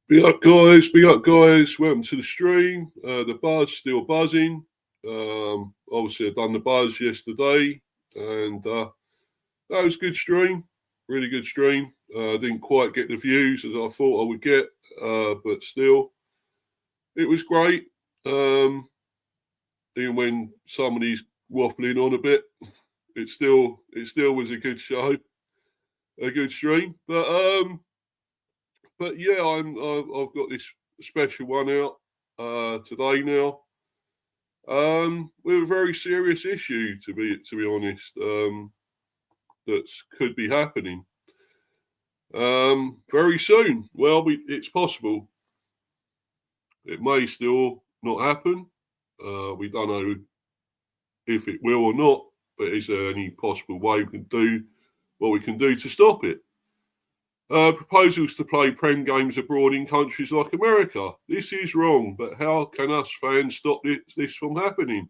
Big up, guys. Big up, guys. Welcome to the stream. The buzz still buzzing. Obviously, I done the buzz yesterday, and that was a good stream. Really good stream. Didn't quite get the views as I thought I would get, but still, it was great. Even when somebody's waffling on a bit, it still was a good show, a good stream. But yeah, I've got this special one out today now. With a very serious issue, to be honest, that could be happening very soon. Well, it's possible. It may still not happen. We don't know if it will or not, but is there any possible way we can do what we can do to stop it? Proposals to play Prem games abroad in countries like America. This is wrong, but how can us fans stop this from happening?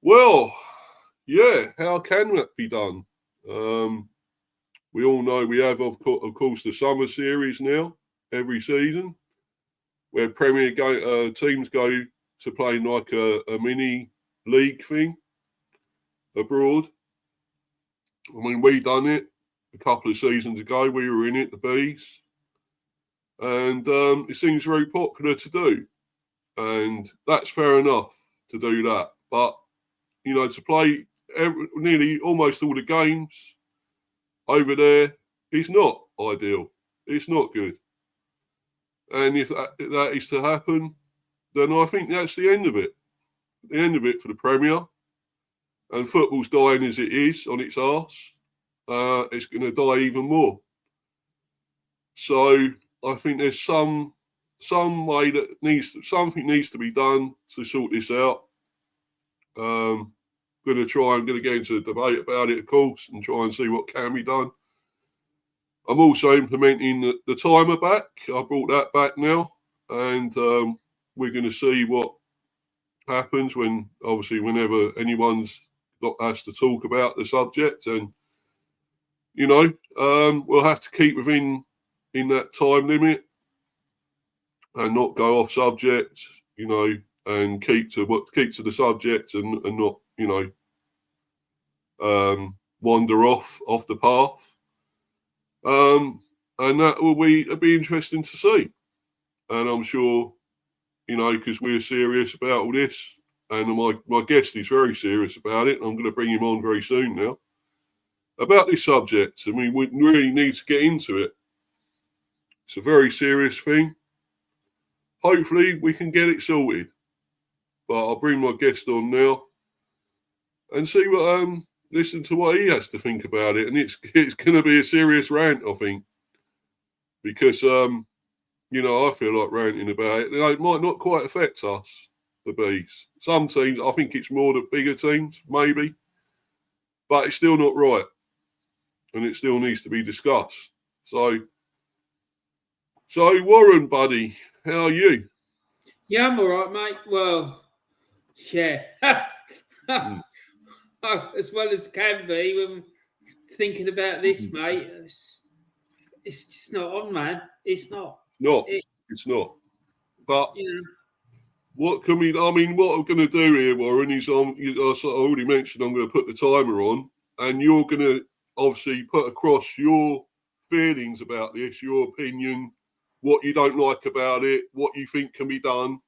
Well, yeah, how can that be done? We all know we have, of course, the summer series now, every season, where Premier teams go to play like a mini league thing abroad. I mean, we done it a couple of seasons ago. We were in it, the Bees, and it seems very popular to do, and that's fair enough to do that. But to play nearly almost all the games over there is not ideal. It's not good, and if that is to happen, then I think that's the end of it. The end of it for the Premier, and football's dying as it is on its arse. It's going to die even more. So I think there's some way that something needs to be done to sort this out. I'm going to get into a debate about it, of course, and try and see what can be done. I'm also implementing the timer back. I brought that back now, and we're going to see what happens whenever anyone's has to talk about the subject, and we'll have to keep within that time limit and not go off subject, and keep to the subject and not, wander off the path. And that will be interesting to see. And I'm sure, because we're serious about all this, and my guest is very serious about it. I'm going to bring him on very soon now about this subject, and we really need to get into it. It's a very serious thing. Hopefully we can get it sorted. But I'll bring my guest on now and see listen to what he has to think about it. And it's going to be a serious rant, I think, because I feel like ranting about it. It might not quite affect us, the Bees. Some teams, I think it's more the bigger teams, maybe, but it's still not right, and it still needs to be discussed. So Warren, buddy, how are you? Yeah, I'm all right, mate. Well, yeah. As well as can be when thinking about this, mate. It's just not on, man. It's not. It's not. But what can we? I mean, what I'm going to do here, Warren, is I already mentioned I'm going to put the timer on, and you're going to obviously put across your feelings about this, your opinion, what you don't like about it, what you think can be done.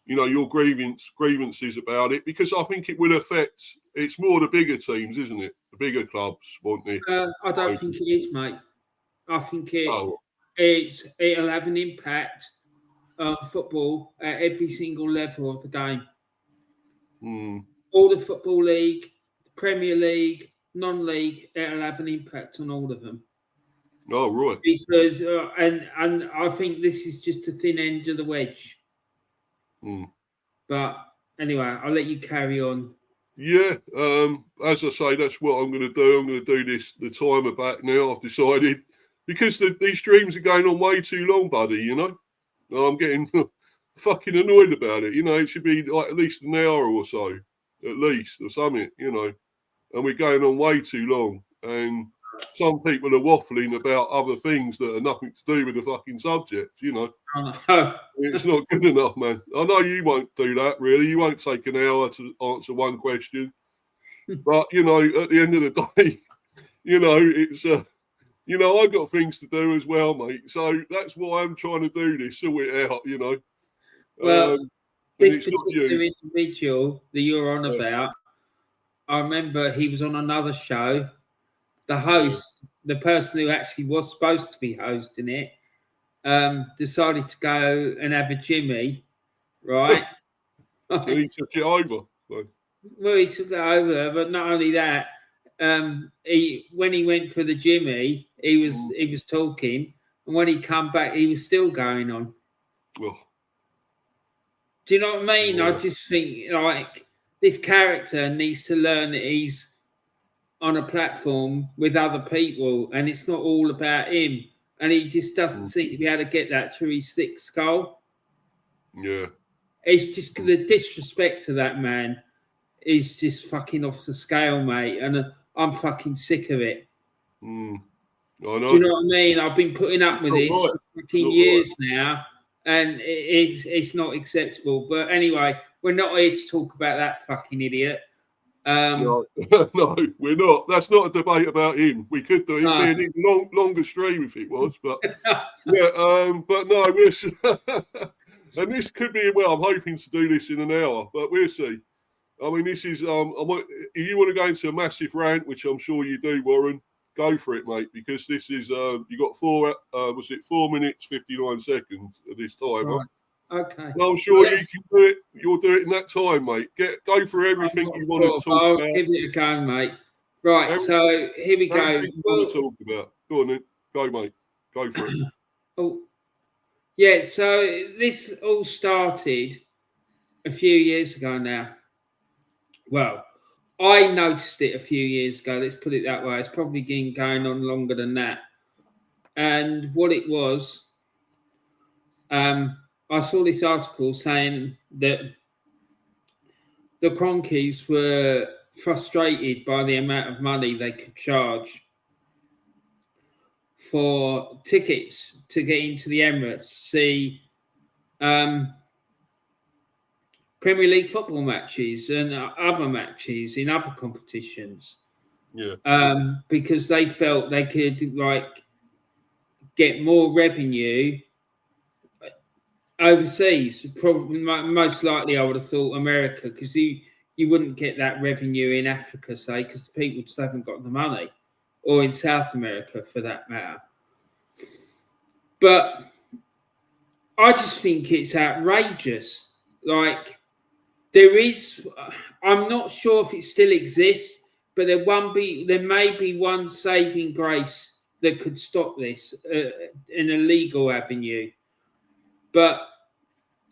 Your grievances about it, because I think it will affect. It's more the bigger teams, isn't it? The bigger clubs want this. I don't think it is, mate. I think it'll have an impact on football at every single level of the game. All the Football League, the Premier League, non-league, it'll have an impact on all of them. Oh, right. Because and I think this is just the thin end of the wedge. But anyway, I'll let you carry on. Yeah, as I say, that's what I'm going to do. I'm going to do the timer back now. I've decided, because these streams are going on way too long, buddy. I'm getting fucking annoyed about it. It should be like at least an hour or so, at least, or something. And we're going on way too long. And some people are waffling about other things that are nothing to do with the fucking subject, you know. It's not good enough, man. I know you won't do that, really. You won't take an hour to answer one question. But, you know, at the end of the day, you know, it's, you know, I've got things to do as well, mate. So that's why I'm trying to do this, sort it out, you know. Well, this particular individual that you're on about, I remember he was on another show. The host, the person who actually was supposed to be hosting it, decided to go and have a Jimmy, right? And he took it over. Well, he took it over, but not only that, when he went for the Jimmy, he was talking, and when he come back, he was still going on. Oh. Do you know what I mean? Yeah. I just think like this character needs to learn that he's on a platform with other people, and it's not all about him. And he just doesn't seem to be able to get that through his thick skull. Yeah, it's just the disrespect to that man is just fucking off the scale, mate. And I'm fucking sick of it. I know. Do you know what I mean? I've been putting up with this for fucking years now, and it's not acceptable. But anyway, we're not here to talk about that fucking idiot. No, no, we're not. That's not a debate about him. We could do it. It'd be an longer stream if it was, but yeah. But no, we'll see. And this could be, well, I'm hoping to do this in an hour, but we'll see. I mean, this is. If you want to go into a massive rant, which I'm sure you do, Warren, go for it, mate. Because this is. You got 4 minutes 59 seconds at this time? Right. Okay. Well, I'm sure you can do it. You'll do it in that time, mate. Go for everything you want to talk about. I'll give it a go, mate. Right, so here we go. You want to talk about? Go on then. Go, mate. Go for it. Oh, yeah. So this all started a few years ago now. Well, I noticed it a few years ago. Let's put it that way. It's probably been going on longer than that. And what it was, I saw this article saying that the Kroenkes were frustrated by the amount of money they could charge for tickets to get into the Emirates, see Premier League football matches and other matches in other competitions. Yeah. Because they felt they could get more revenue overseas. Probably most likely I would have thought America, because you wouldn't get that revenue in Africa, say, because people just haven't got the money, or in South America for that matter. But I just think it's outrageous. Like, I'm not sure if it still exists, but there may be one saving grace that could stop this in a legal avenue. But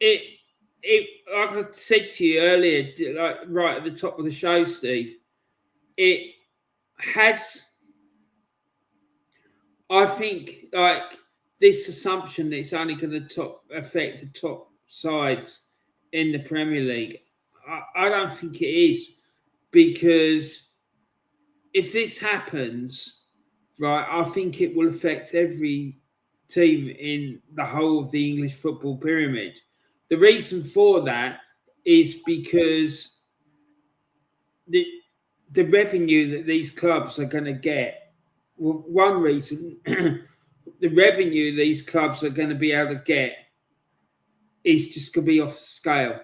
it like I said to you earlier, like right at the top of the show, Steve, it has, I think, like this assumption that it's only going to affect the top sides in the Premier League. I don't think it is, because if this happens, right, I think it will affect every team in the whole of the English football pyramid. The reason for that is because the revenue that these clubs are going to get. Well, one reason the revenue these clubs are going to be able to get is just going to be off scale,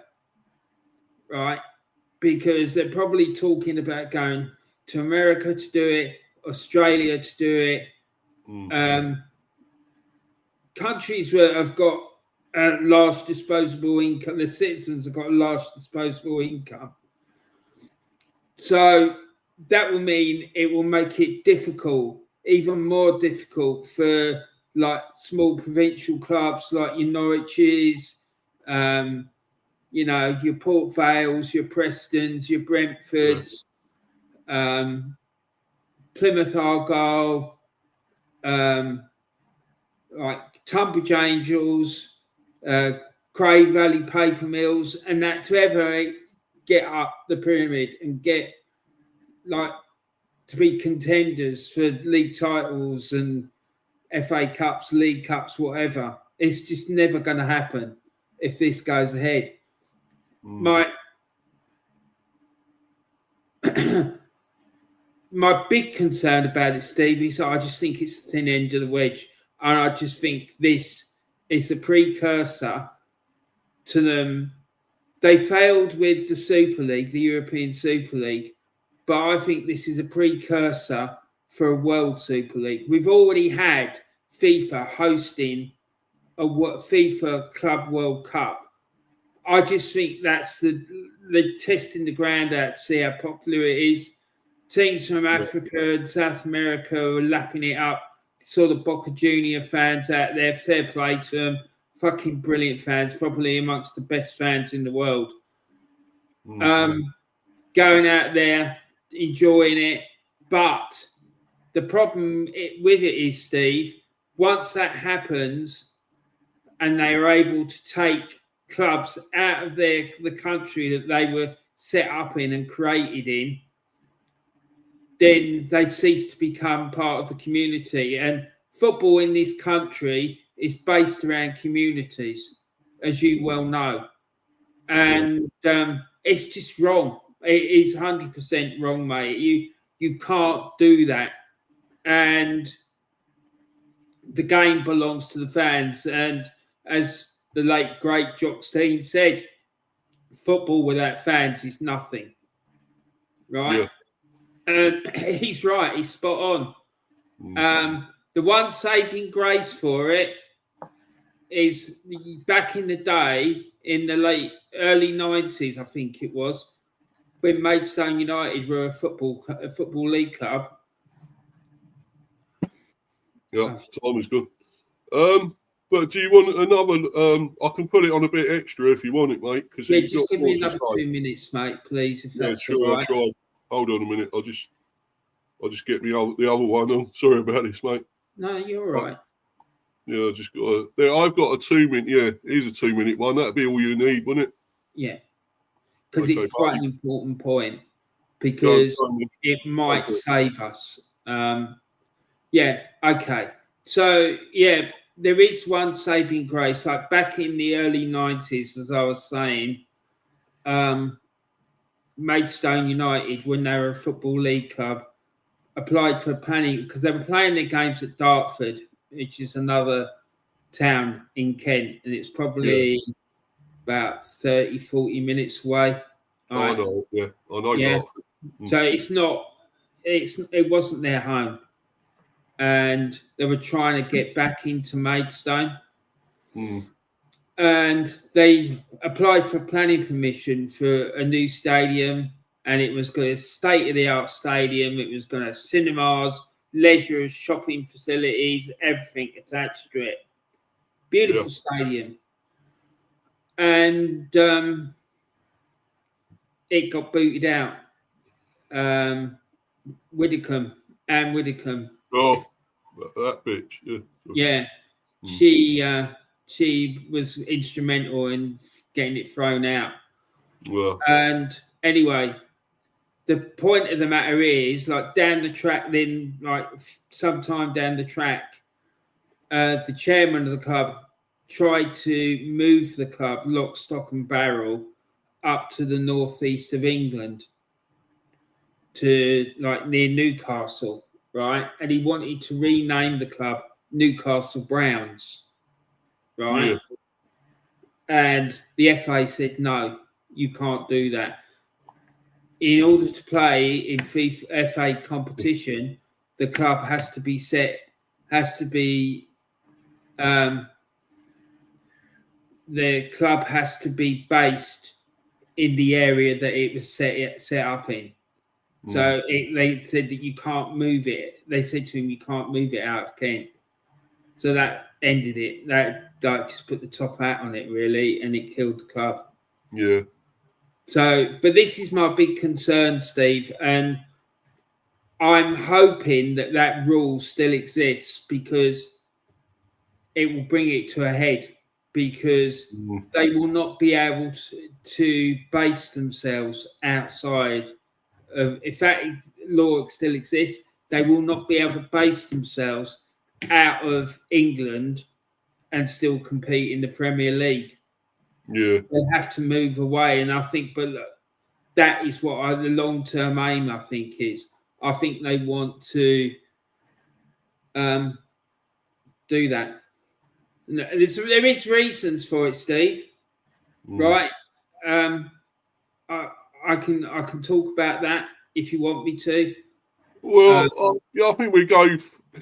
right? Because they're probably talking about going to America to do it, Australia to do it. Countries where have got large disposable income, the citizens have got a large disposable income. So that will mean it will make it difficult, even more difficult for like small provincial clubs like your Norwiches, your Port Vales, your Prestons, your Brentfords, Plymouth Argyle, like Tunbridge Angels, Cray Valley Paper Mills, and that to ever get up the pyramid and get like to be contenders for league titles and FA Cups, League Cups, whatever. It's just never going to happen if this goes ahead. My big concern about it, Steve, is I just think it's the thin end of the wedge. And I just think this is a precursor to them. They failed with the Super League, the European Super League, but I think this is a precursor for a World Super League. We've already had FIFA hosting a FIFA Club World Cup. I just think that's the testing the ground out to see how popular it is. Teams from Africa and South America are lapping it up. Saw the Boca Junior fans out there, fair play to them. Fucking brilliant fans, probably amongst the best fans in the world. Going out there, enjoying it. But the problem with it is, Steve, once that happens and they are able to take clubs out of the country that they were set up in and created in, then they cease to become part of the community. And football in this country is based around communities, as you well know. And it's just wrong. It is 100% wrong, mate. You can't do that. And the game belongs to the fans. And as the late, great Jock Stein said, football without fans is nothing. Right? Yeah. And he's right. He's spot on. The one saving grace for it is back in the day, in the early 90s, I think it was, when Maidstone United were a football league club. Yeah, time is good. But do you want another? I can put it on a bit extra if you want it, mate. Because just give me another 2 minutes, mate, please. If that's sure. all right. I'll try. Hold on a minute. I'll just get the other one on. Sorry about this, mate. No, you're all right. Yeah, I just got there. I've got a 2 minute. Yeah, here's a 2 minute one. That'd be all you need, wouldn't it? Yeah, because it's quite an important point. Because it might save us. Yeah. Okay. So yeah, there is one saving grace. Like back in the early 90s, as I was saying, Maidstone United, when they were a football league club, applied for planning because they were playing their games at Dartford, which is another town in Kent, and it's probably about 30, 40 minutes away. I know, yeah. I know. Yeah. So it wasn't their home. And they were trying to get back into Maidstone. And they applied for planning permission for a new stadium, and it was going to state-of-the-art stadium. It was going to have cinemas, leisure, shopping facilities, everything attached to it. Beautiful stadium. And it got booted out. Widdicombe. Oh, that bitch. Yeah. Yeah. She was instrumental in getting it thrown out. Well. And anyway, the point of the matter is, like down the track, then like sometime down the track, the chairman of the club tried to move the club lock, stock and barrel up to the northeast of England to like near Newcastle, right? And he wanted to rename the club Newcastle Browns, right? Yeah. And the FA said, no, you can't do that. In order to play in FA competition, the club has to be the club has to be based in the area that it was set up in. So they said that you can't move it. They said to him, you can't move it out of Kent. So that ended it. That just put the top hat on it, really, and it killed the club. Yeah. So, but this is my big concern, Steve, and I'm hoping that rule still exists because it will bring it to a head, because they will not be able to base themselves outside if that law still exists, they will not be able to base themselves out of England and still compete in the Premier League. Yeah, they'll have to move away, and I think, but that is what the long-term aim, I think, is. I think they want to do that. There is reasons for it, Steve. Right? I can talk about that if you want me to. Well, I think we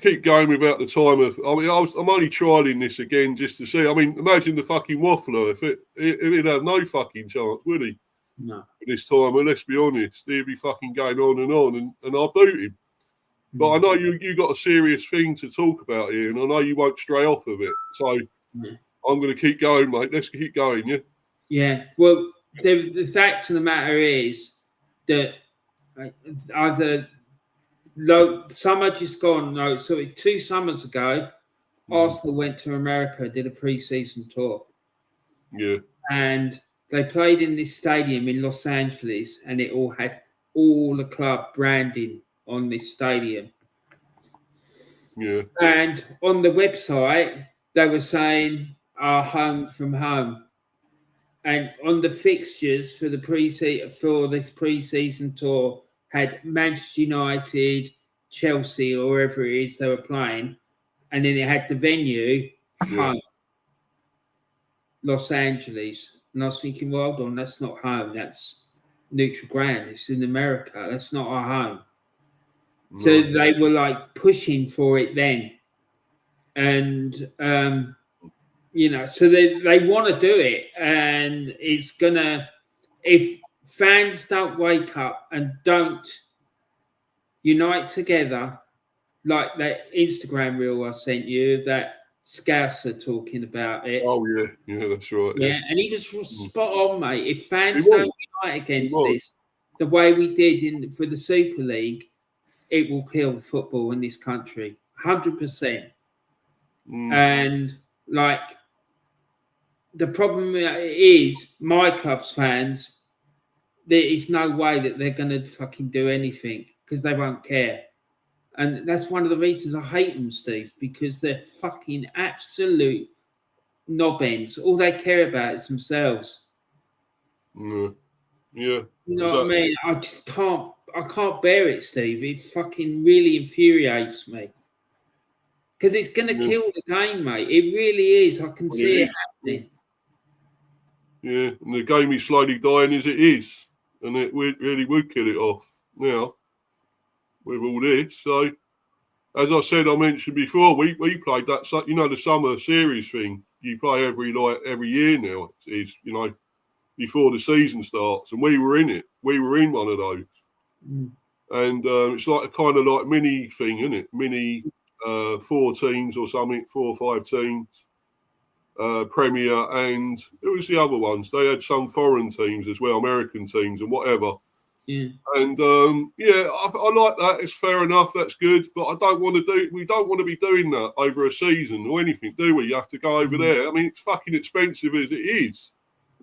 keep going without the time of. I mean, I'm only trialing this again just to see. I mean, imagine the fucking waffler if he'd have no fucking chance, would he? No. This time, and let's be honest, he'd be fucking going on, and I'll boot him. But I know you got a serious thing to talk about here, and I know you won't stray off of it. So I'm going to keep going, mate. Let's keep going, yeah. Yeah. Well, the fact of the matter is that either summer just gone. No, so 2 summers ago, Arsenal went to America, did a pre-season tour. Yeah. And they played in this stadium in Los Angeles, and it all had all the club branding on this stadium. Yeah. And on the website, they were saying our home from home. And on the fixtures for this pre-season tour had Manchester United, Chelsea, or wherever it is they were playing, and then it had the venue home, Los Angeles. And I was thinking, well, hold on, that's not home. That's neutral ground. It's in America. That's not our home. No. So they were like pushing for it then, and so they want to do it, and it's gonna, if fans don't wake up and don't unite together, like that Instagram reel I sent you, that Scouser talking about it. Oh yeah, that's right. Yeah, and he was spot on, mate. If fans don't unite against this, the way we did for the Super League, it will kill football in this country, 100%. And like, the problem is, my club's fans, there is no way that they're going to fucking do anything because they won't care. And that's one of the reasons I hate them, Steve, because they're fucking absolute knob-ends. All they care about is themselves. Yeah. You know what I mean? I just can't bear it, Steve. It fucking really infuriates me. Because it's going to kill the game, mate. It really is. I can see it happening. Yeah, and the game is slowly dying as it is. And it really would kill it off now with all this. So, as I said, I mentioned before, we played that, the summer series thing. You play every year now. It's before the season starts, and we were in it. We were in one of those. And it's like a kind of like mini thing, isn't it? Mini 4 teams or something, 4 or 5 teams. Premier, and who was the other ones? They had some foreign teams as well, American teams and whatever. Yeah. And I like that. It's fair enough. That's good. But we don't want to be doing that over a season or anything, do we? You have to go over there. I mean, it's fucking expensive as it is.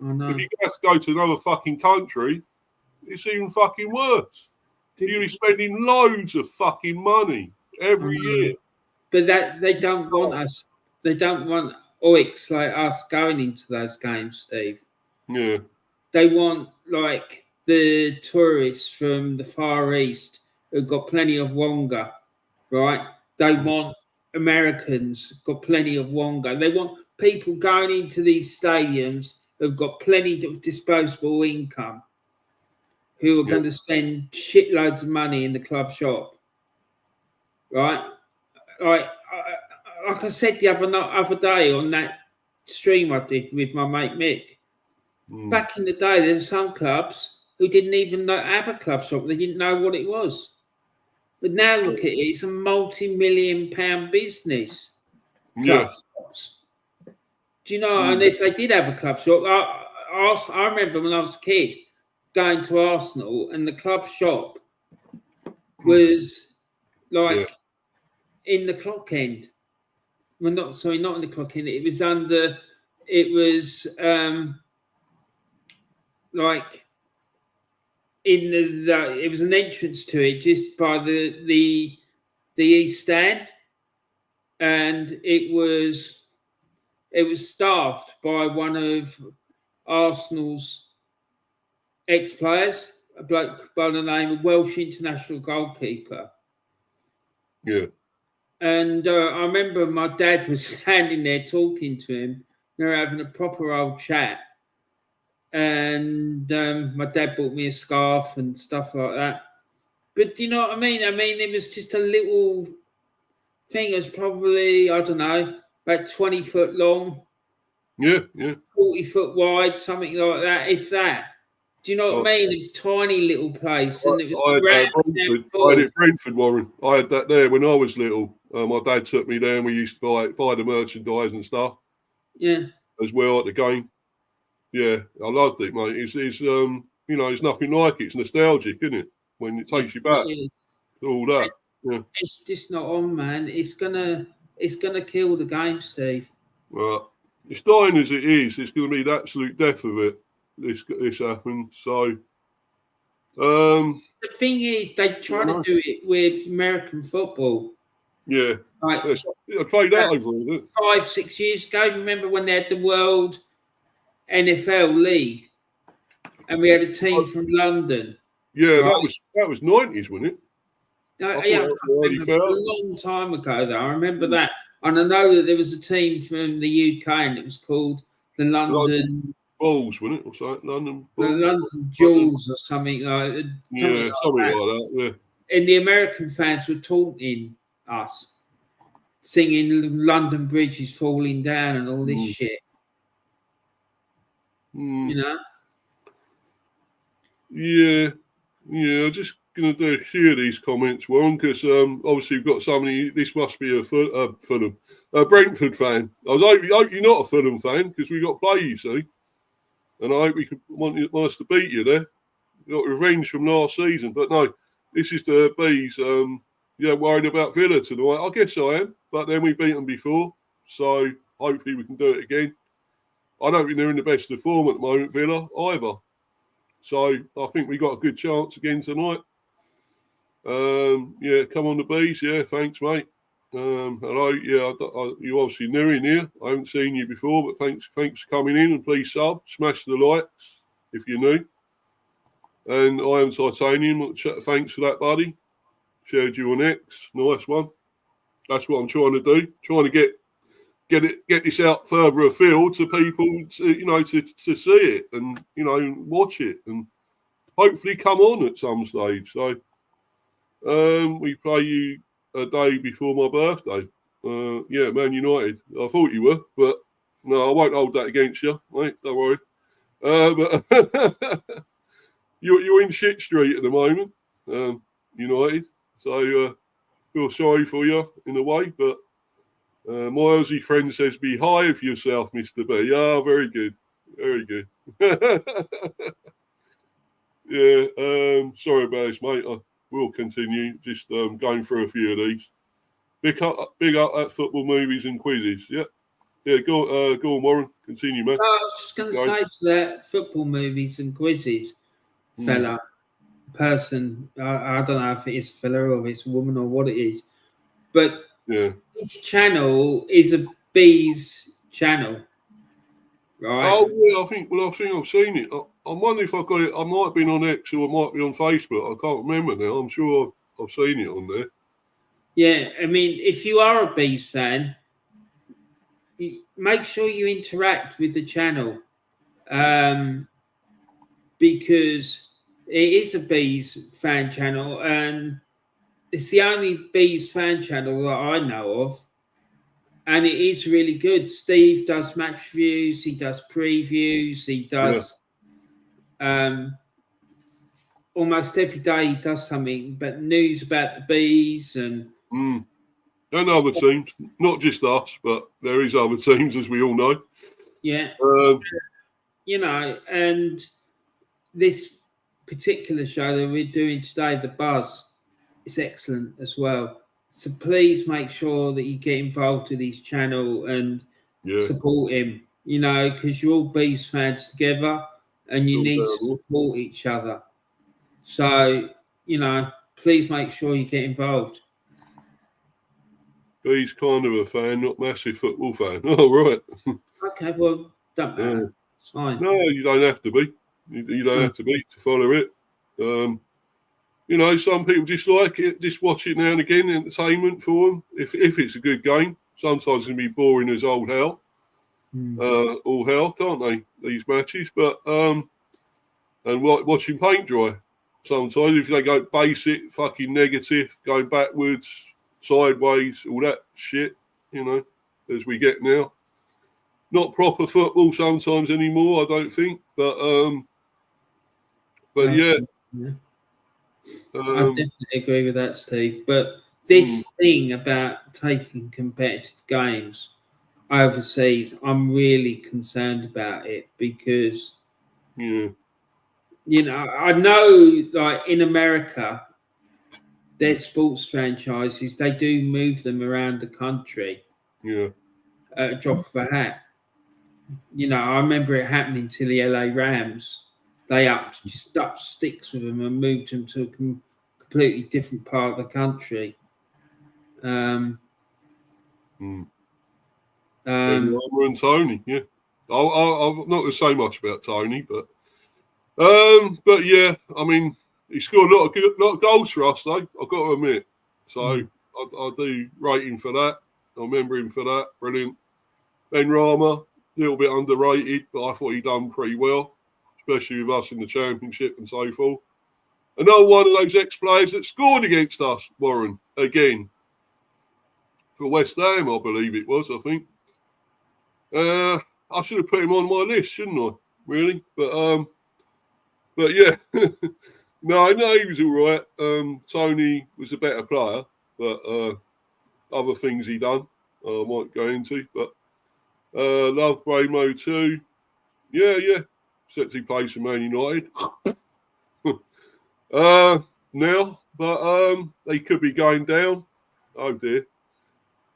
I know. If you have to go to another fucking country, it's even fucking worse. You'll be spending loads of fucking money every year. But that they don't want us. They don't want oiks like us going into those games, Steve. Yeah. They want like the tourists from the Far East who've got plenty of wonga, right? They want Americans got plenty of wonga. They want people going into these stadiums who've got plenty of disposable income, who are going to spend shitloads of money in the club shop, right? Like I said the other day on that stream I did with my mate Mick, back in the day, there were some clubs who didn't even have a club shop. They didn't know what it was. But now look at it, it's a multi-million-pound business. Club shops. Do you know? And if they did have a club shop, I remember when I was a kid going to Arsenal, and the club shop was like in the clock end. Well, not in the clock end. It was like in the it was an entrance to it just by the East Stand, and it was staffed by one of Arsenal's ex-players, a bloke by the name of Welsh international goalkeeper. Yeah. And I remember my dad was standing there talking to him. They were having a proper old chat. And my dad bought me a scarf and stuff like that. But do you know what I mean? I mean, it was just a little thing. It was probably, I don't know, about 20 foot long. Yeah. 40 foot wide, something like that, if that. Do you know what I mean? A tiny little place. And it was I had it at Brentford, Warren. I had that there when I was little. My dad took me there and we used to buy the merchandise and stuff. Yeah. As well at the game. Yeah, I loved it, mate. It's it's nothing like it. It's nostalgic, isn't it? When it takes you back. All that. Yeah. It's just not on, man. It's gonna kill the game, Steve. Well, it's dying as it is. It's going to be the absolute death of it. This happened. So, the thing is, they try to do it with American football. Yeah, like I played that over 5-6 years ago. Remember when they had the World NFL League, and we had a team from London. Yeah, right? that was 90s, wasn't it? A long time ago, though. I remember that, and I know that there was a team from the UK, and it was called the London Bulls, wasn't it, or something? London Bulls, the London Jewels, or something like that. Something like that. Yeah. And the American fans were taunting us, singing "London Bridge is falling down" and all this shit. You know? Yeah. I'm just going to do a few of these comments, Warren, because obviously we've got somebody. This must be a Brentford fan. I hope you're not a Fulham fan, because we got to play, you see. And I hope we want us to beat you there. We got revenge from last season. But no, this is the Bees. Worried about Villa tonight. I guess I am. But then we beat them before. So hopefully we can do it again. I don't think they're in the best of form at the moment, Villa, either. So I think we got a good chance again tonight. Come on the Bees. Yeah, thanks, mate. Hello. Yeah, you obviously new in here. I haven't seen you before, but thanks for coming in, and please smash the likes if you're new. And I am Titanium. Thanks for that, buddy. Shared you on X. Nice one. That's what I'm trying to do. Trying to get this out further afield to people to see it and watch it and hopefully come on at some stage. So we play you a day before my birthday. Man United. I thought you were, but no, I won't hold that against you, mate. Don't worry. But you're in shit street at the moment, United. So feel sorry for you in a way, but my Aussie friend says, "Behave yourself, Mr. B." Ah, very good, very good. Sorry about this, mate. I will continue. Just going through a few of these. Big up at football movies and quizzes. Yeah. Go on, Warren. Continue, man. I was just going to say to that football movies and quizzes person. I don't know if it is a fella or if it's a woman or what it is, but each channel is a Bees channel, right? Oh yeah, I think I've seen it. I'm wondering if I've got it. I might have been on X or it might be on Facebook. I can't remember now. I'm sure I've seen it on there. Yeah, I mean, if you are a Bees fan, make sure you interact with the channel, because it is a Bees fan channel, and it's the only Bees fan channel that I know of, and it is really good. Steve does match reviews, he does previews, he does almost every day he does something, but news about the Bees and other teams, not just us, but there is other teams, as we all know. Yeah, and this particular show that we're doing today, The Buzz, is excellent as well. So please make sure that you get involved with his channel and support him, because you're all Bees fans together and you need to support each other. So, please make sure you get involved. He's kind of a fan, not massive football fan. Oh, right. Okay, well, don't matter. Yeah. It's fine. No, you don't have to be. You don't have to be to follow it. Some people just like it, just watch it now and again, entertainment for them. If it's a good game, sometimes it can be boring as all hell. All hell, can't they? These matches, but and watching paint dry. Sometimes if they go basic, fucking negative, going backwards, sideways, all that shit, as we get now. Not proper football sometimes anymore, I don't think, but yeah. I definitely agree with that, Steve. But this thing about taking competitive games overseas, I'm really concerned about it because, I know, like in America, their sports franchises, they do move them around the country. Yeah. At a drop of a hat. I remember it happening to the LA Rams. They just upped sticks with them and moved them to a completely different part of the country. And Tony, yeah. I'm not going to say much about Tony, but yeah, I mean, he scored a lot of goals for us, though. I've got to admit. So I do rate him for that. I remember him for that. Brilliant. Benrahma, a little bit underrated, but I thought he done pretty well, especially with us in the championship and so forth. Another one of those ex-players that scored against us, Warren, again. For West Ham, I believe it was, I think. I should have put him on my list, shouldn't I? Really? But yeah. No, he was all right. Tony was a better player, but other things he done, I might go into. But love Bramo too. Yeah. Except he plays for Man United. Now, but they could be going down. Oh dear.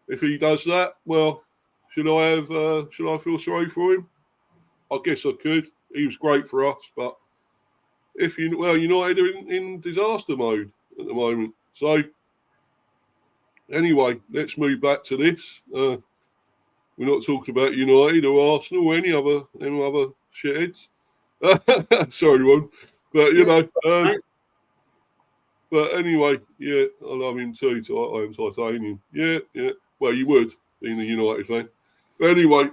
If he does that, well, should I feel sorry for him? I guess I could. He was great for us, but United are in disaster mode at the moment. So anyway, let's move back to this. We're not talking about United or Arsenal or any other shitheads. Sorry, one, but but anyway, yeah, I love him too. I am Titanium. Yeah. Well, you would being a United fan. But anyway,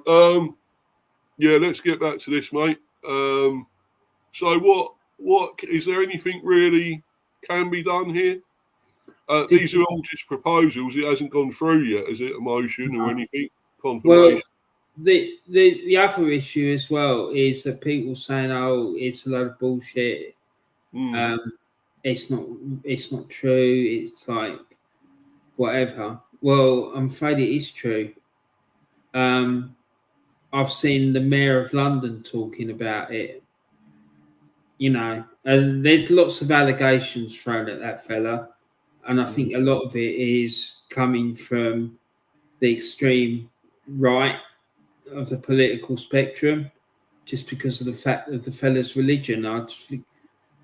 yeah, let's get back to this, mate. So what is there anything really can be done here? These are all just proposals. It hasn't gone through yet. Is it a motion or anything? Well, the other issue as well is that people saying, "Oh, it's a load of bullshit." It's not true. It's like whatever. Well, I'm afraid it is true. I've seen the Mayor of London talking about it. And there's lots of allegations thrown at that fella, and I think a lot of it is coming from the extreme right of the political spectrum, just because of the fact of the fella's religion. I just think,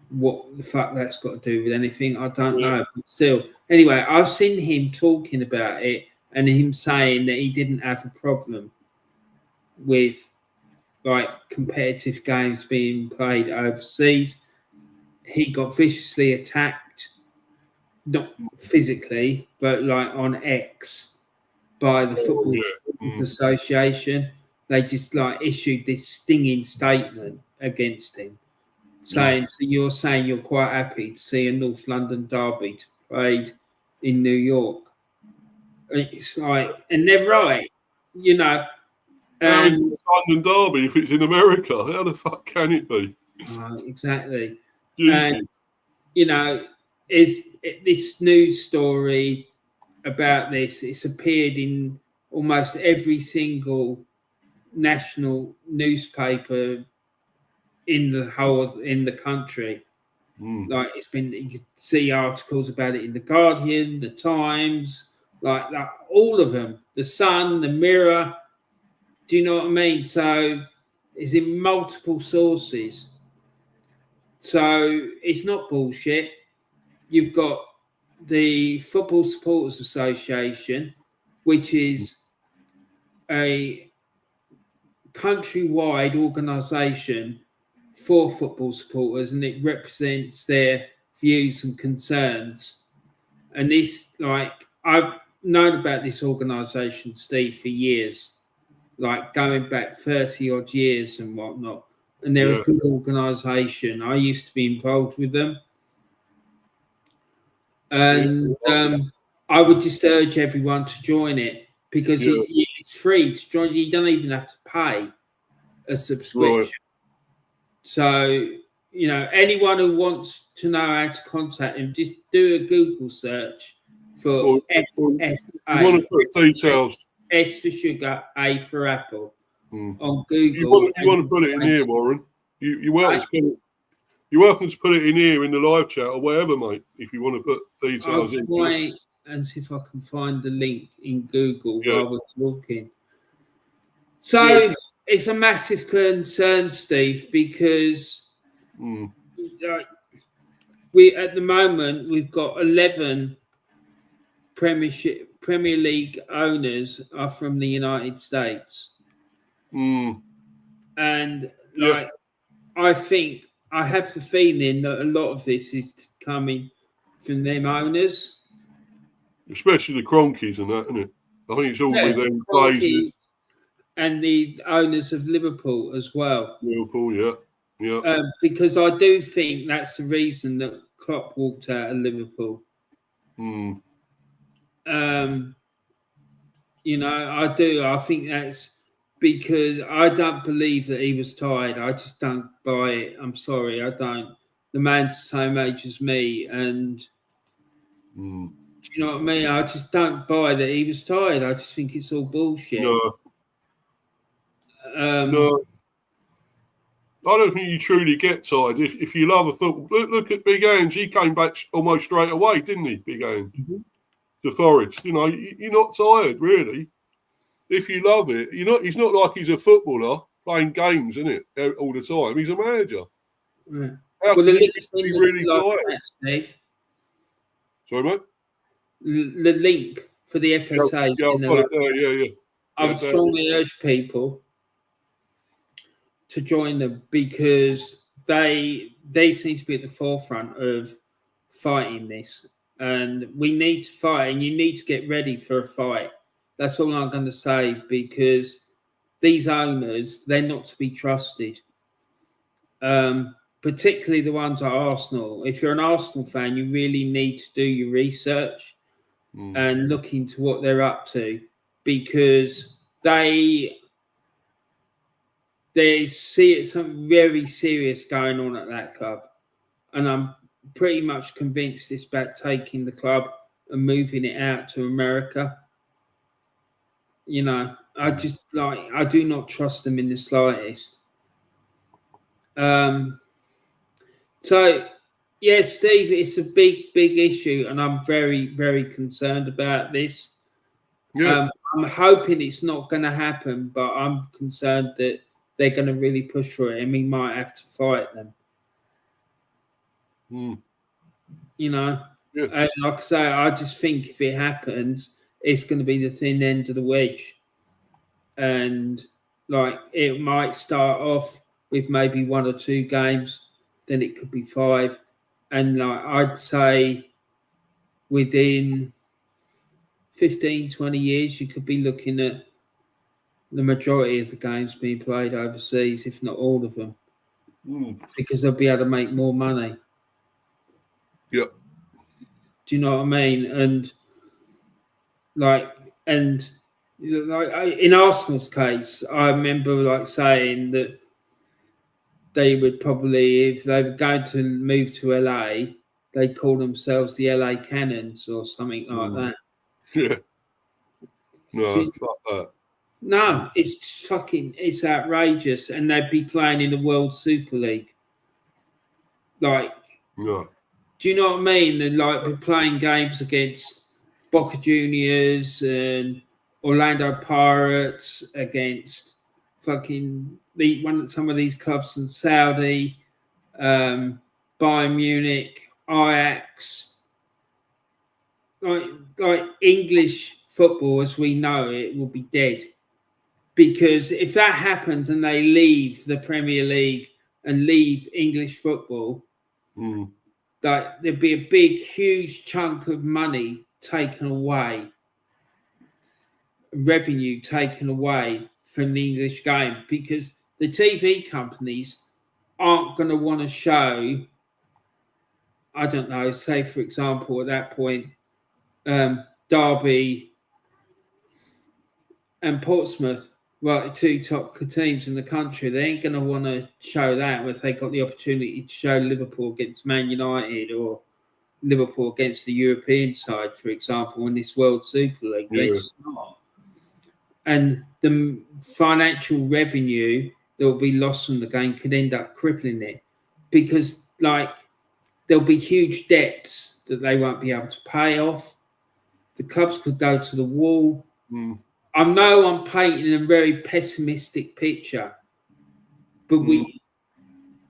what the fuck that's got to do with anything, I don't know. But still, anyway, I've seen him talking about it and him saying that he didn't have a problem with like competitive games being played overseas. He got viciously attacked, not physically, but like on X by the Football Association. They just like issued this stinging statement against him, saying, "So you're saying you're quite happy to see a North London derby played in New York?" It's like, and they're right, How is it a London derby if it's in America? How the fuck can it be? Exactly. And this news story about this, it's appeared in almost every single national newspaper in the country. Like you can see articles about it in the Guardian, the Times, like all of them, the Sun, the Mirror. Do you know what I mean? So it's in multiple sources. So it's not bullshit. You've got the Football Supporters Association, which is a countrywide organisation for football supporters, and it represents their views and concerns. And this, like, I've known about this organisation, Steve, for years, like going back 30 odd years and whatnot. And they're a good organisation. I used to be involved with them. And I would just urge everyone to join it because it's free to join. You don't even have to pay a subscription. Right. So, you know, anyone who wants to know how to contact him, just do a Google search for FSA. You want to put details. S for sugar, A for apple on Google. You want to put it in here, Warren. You're welcome to put it in here in the live chat or whatever, mate, if you want to put details in. I'll try and see if I can find the link in Google while we're talking. So it's a massive concern, Steve, because we at the moment we've got 11 Premier League owners are from the United States. And like I think I have the feeling that a lot of this is coming from them owners. Especially the Cronkies and that, isn't it? I think it's all with them places. And the owners of Liverpool as well. Liverpool, yeah. Because I do think that's the reason that Klopp walked out of Liverpool. You know, I do. I think that's because I don't believe that he was tired. I just don't buy it. I'm sorry, I don't. The man's the same age as me, and do you know what I mean? I just don't buy that he was tired. I just think it's all bullshit. No, I don't think you truly get tired if you love a football. Look at Big Ange. He came back almost straight away, didn't he, Big Ange? To Forest. You know, you're not tired, really. If you love it, he's not like he's a footballer playing games, isn't it, all the time. He's a manager. Right. How can you be really tired? Steve. Sorry, mate? The link for the FSA. I would strongly urge people to join them because they seem to be at the forefront of fighting this, and we need to fight, and you need to get ready for a fight. That's all I'm going to say, because these owners, they're not to be trusted, particularly the ones at Arsenal. If you're an Arsenal fan, you really need to do your research and look into what they're up to, because there's something very serious going on at that club. And I'm pretty much convinced it's about taking the club and moving it out to America. You know, I do not trust them in the slightest. So, yeah, Steve, it's a big, big issue, and I'm very, very concerned about this. I'm hoping it's not going to happen, but I'm concerned that they're going to really push for it, and we might have to fight them. You know, and like I say, I just think if it happens, it's going to be the thin end of the wedge, and like it might start off with maybe 1 or 2 games, then it could be 5, and like I'd say within 15, 20 years, you could be looking at the majority of the games being played overseas, if not all of them, because they'll be able to make more money. Yep. Do you know what I mean? And in Arsenal's case, I remember saying that they would probably, if they were going to move to LA, they'd call themselves the LA Cannons or something like that. Yeah. No, fuck that. No, it's outrageous, and they'd be playing in the World Super League. Do you know what I mean? And be playing games against Boca Juniors and Orlando Pirates, against some of these clubs in Saudi, Bayern Munich, Ajax, like English football as we know it will be dead. Because if that happens and they leave the Premier League and leave English football, that there'd be a big, huge chunk of money taken away, revenue taken away from the English game, because the TV companies aren't going to want to show, I don't know, say for example at that point, Derby and Portsmouth, right, the two top teams in the country. They ain't going to want to show that if they got the opportunity to show Liverpool against Man United or Liverpool against the European side, for example, in this World Super League. Yeah. They just not. And the financial revenue that will be lost from the game could end up crippling it, because like there'll be huge debts that they won't be able to pay off. The clubs could go to the wall. I know I'm painting a very pessimistic picture, but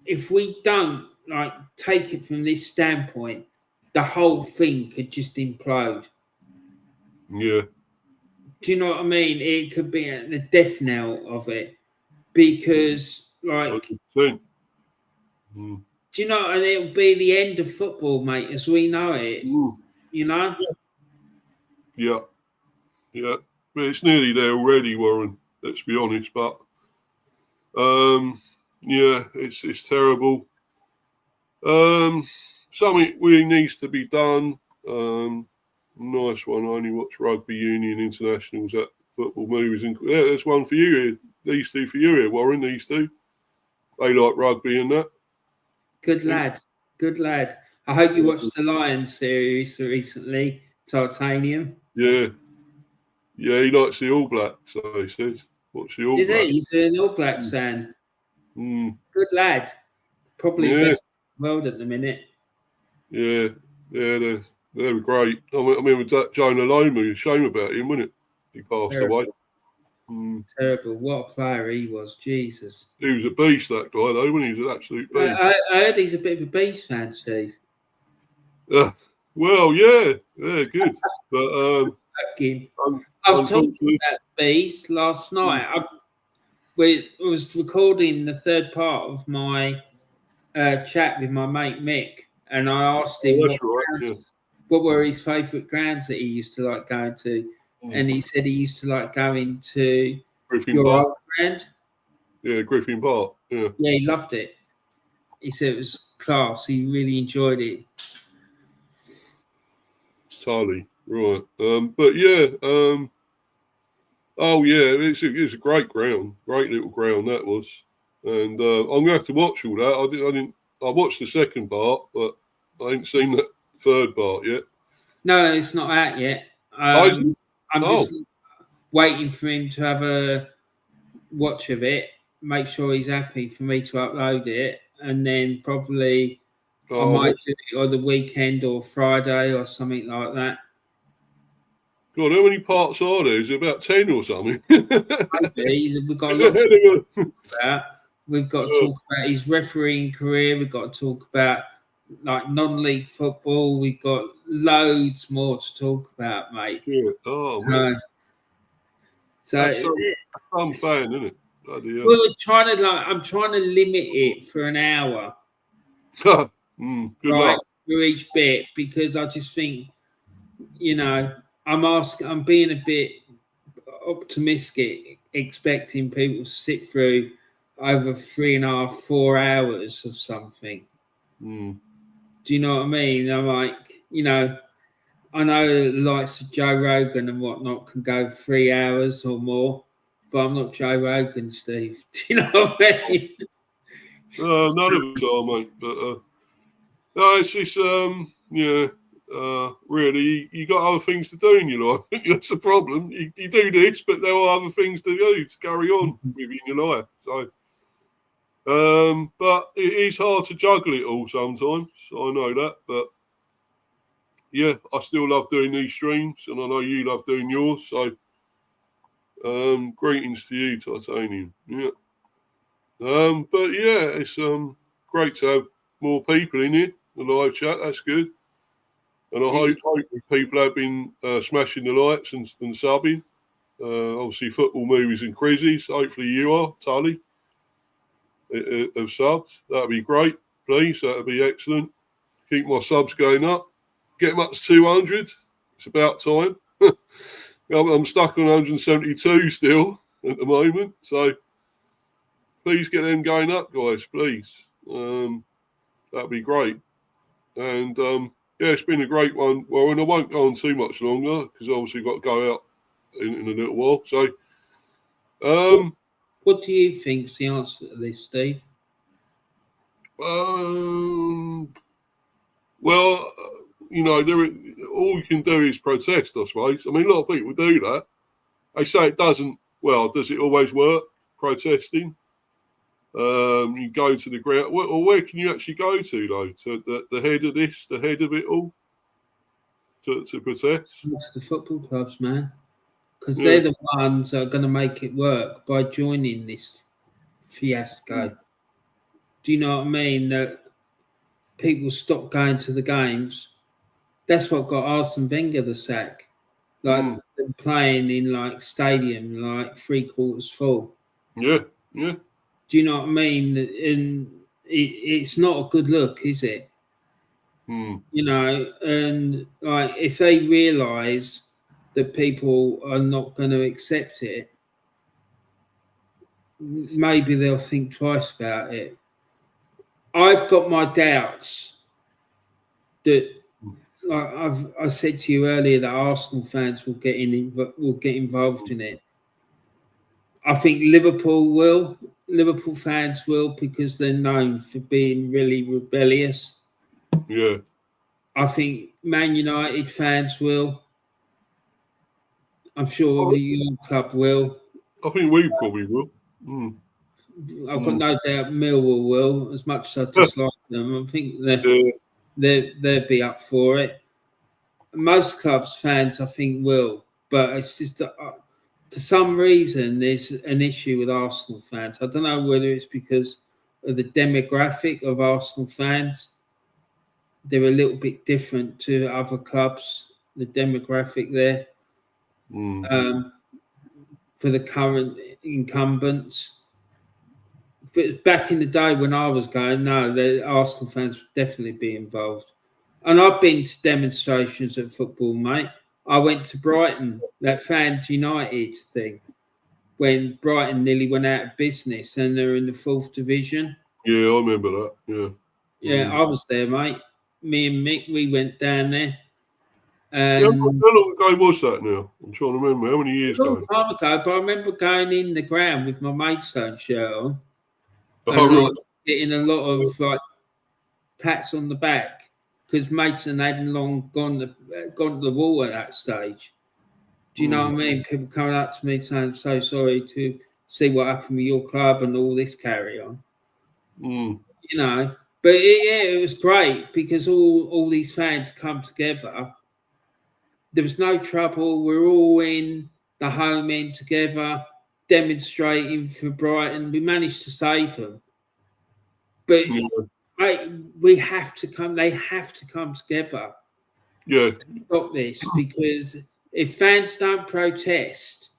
if we don't like take it from this standpoint, the whole thing could just implode. Yeah. Do you know what I mean? It could be the death knell of it, because like, do you know? And it'll be the end of football, mate, as we know it. You know? Yeah. Yeah. But it's nearly there already, Warren. Let's be honest. But yeah, it's terrible. Something really needs to be done. Nice one. I only watch rugby union internationals at football movies. And yeah, there's one for you here. These two for you here, Warren. These two. They like rugby and that. Good lad. Good lad. I hope you watched the Lions series recently, Titanium. Yeah. Yeah, he likes the All Blacks, so he says. What's the All Blacks? He's an All Blacks fan. Good lad. Probably best in the world at the minute. Yeah. Yeah, they're great. I mean, with that Jonah Lomu, shame about him, wasn't it? He passed away. Terrible. What a player he was. Jesus. He was a beast, that guy, though, when he was an absolute beast. I heard he's a bit of a beast fan, Steve. Well, yeah, good. But I was talking about beast last night. I was recording the third part of my chat with my mate Mick, and I asked him what were his favourite grounds that he used to like going to, and he said he used to like going to Griffin Park. Ground. Yeah, Griffin Park. Yeah, he loved it. He said it was class. He really enjoyed it. Totally right. But yeah. Oh yeah, it's a great ground, great little ground that was, and I'm gonna have to watch all that. I watched the second part, but I ain't seen that third part yet. No, it's not out yet. I'm just waiting for him to have a watch of it, make sure he's happy for me to upload it, and then probably I might do it on the weekend or Friday or something like that. God, how many parts are there? Is it about 10 or something? Maybe. We've got lots to talk about. We've got to talk about his refereeing career. We've got to talk about like non-league football. We've got loads more to talk about, mate. Yeah. Oh, man. So I'm fan, isn't it? We're trying to I'm trying to limit it for an hour. Good luck. For each bit, because I just think, I'm being a bit optimistic, expecting people to sit through over 3.5, 4 hours of something. Do you know what I mean? I'm like, I know the likes of Joe Rogan and whatnot can go 3 hours or more, but I'm not Joe Rogan, Steve. Do you know what I mean? None of us are, mate. But no, it's just really, you got other things to do in your life. I think that's the problem. You do this, but there are other things to do to carry on with in your life. So, but it is hard to juggle it all sometimes. I know that, but yeah, I still love doing these streams, and I know you love doing yours. So, greetings to you, Titanium. Yeah. But yeah, it's great to have more people in here, the live chat. That's good. And I hope people have been smashing the likes and subbing. Obviously, football movies and quizzes. Hopefully, you are, Tully, of subs. That'd be great, please. That'd be excellent. Keep my subs going up. Get them up to 200. It's about time. I'm stuck on 172 still at the moment. So please get them going up, guys, please. That'd be great. And yeah, it's been a great one. Well, and I won't go on too much longer because obviously got to go out in a little while. So, what do you think's the answer to this, Steve? Well, you know, all you can do is protest, I suppose. I mean, a lot of people do that. They say it doesn't. Well, does it always work? Protesting. You go to the ground. Where can you actually go to, though? To the head of this, the head of it all? To protest? It's the football clubs, man. Because they're the ones that are going to make it work by joining this fiasco. Do you know what I mean? That people stop going to the games. That's what got Arsene Wenger the sack. Like them playing in like stadium, like 3/4 full. Yeah. Do you know what I mean? And it's not a good look, is it? You know, and like if they realise that people are not going to accept it, maybe they'll think twice about it. I've got my doubts that, like I said to you earlier, that Arsenal fans will get involved in it. I think Liverpool fans will, because they're known for being really rebellious. Yeah. I think Man United fans will. I'm sure your club will. I think we probably will. I've got no doubt Millwall will, as much as I dislike them. I think they'll be up for it. Most clubs fans, I think, will. But it's just for some reason there's an issue with Arsenal fans. I don't know whether it's because of the demographic of Arsenal fans. They're a little bit different to other clubs, the demographic there. For the current incumbents. But back in the day when I was going, no, the Arsenal fans would definitely be involved. And I've been to demonstrations at football, mate. I went to Brighton, that Fans United thing, when Brighton nearly went out of business and they're in the 4th division. Yeah, I remember that. Yeah, I was there, mate. Me and Mick, we went down there. How long ago was that now? I'm trying to remember. How many years ago? A long time ago, but I remember going in the ground with my Maidstone shirt on. Right. Getting a lot of like pats on the back because Maidstone hadn't long gone to the wall at that stage. Do you know what I mean? People coming up to me saying, "So sorry to see what happened with your club and all this carry on." You know, but it was great because all these fans come together. There was no trouble. We're all in the home end together, demonstrating for Brighton. We managed to save them. But we have to come. They have to come together. To stop this, because if fans don't protest,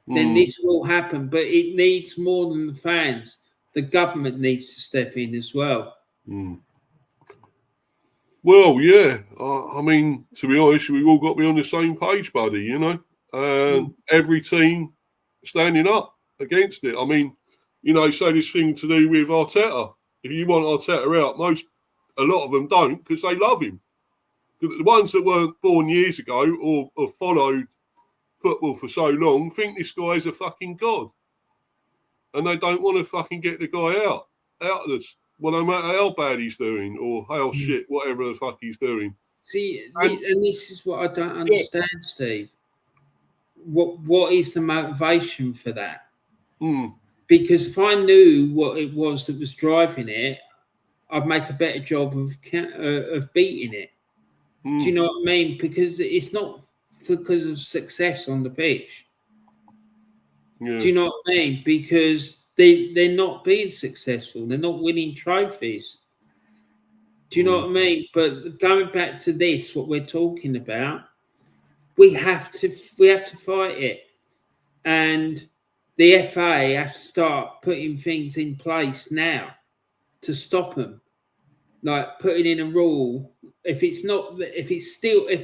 then this will happen. But it needs more than the fans. The government needs to step in as well. Well, yeah. I mean, to be honest, we've all got to be on the same page, buddy, you know. Every team standing up against it. I mean, you know, say this thing to do with Arteta. If you want Arteta out, a lot of them don't because they love him. The ones that weren't born years ago or followed football for so long think this guy's a fucking god. And they don't want to fucking get the guy out of this. Well, no matter how bad he's doing or how shit, whatever the fuck he's doing. See, and this is what I don't understand, Steve. What is the motivation for that? Because if I knew what it was that was driving it, I'd make a better job of beating it. Do you know what I mean? Because it's not because of success on the pitch. Do you know what I mean? Because they're not being successful. They're not winning trophies. Do you know what I mean? But going back to this, what we're talking about, we have to fight it, and the FA have to start putting things in place now to stop them. Like putting in a rule, if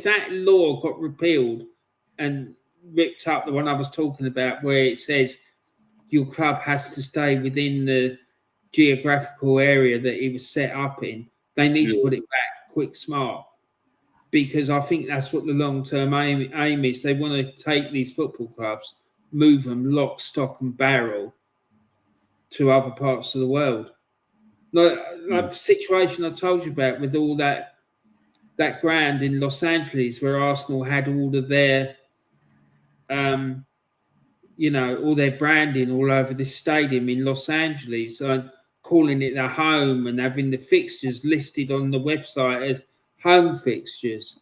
that law got repealed and ripped up, the one I was talking about, where it says your club has to stay within the geographical area that it was set up in, they need to put it back quick, smart, because I think that's what the long-term aim is. They want to take these football clubs, move them lock, stock and barrel to other parts of the world. Like the situation I told you about with all that ground in Los Angeles where Arsenal had all of their, all their branding all over this stadium in Los Angeles, calling it their home and having the fixtures listed on the website as home fixtures.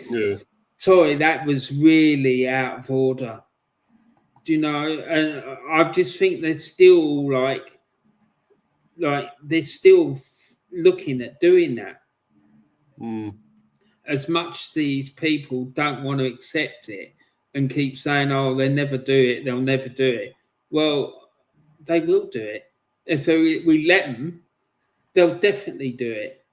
Yeah. Sorry, that was really out of order. Do you know? And I just think they're still like they're still looking at doing that. As much as these people don't want to accept it and keep saying, "Oh, they'll never do it. They'll never do it." Well, they will do it if we let them. They'll definitely do it.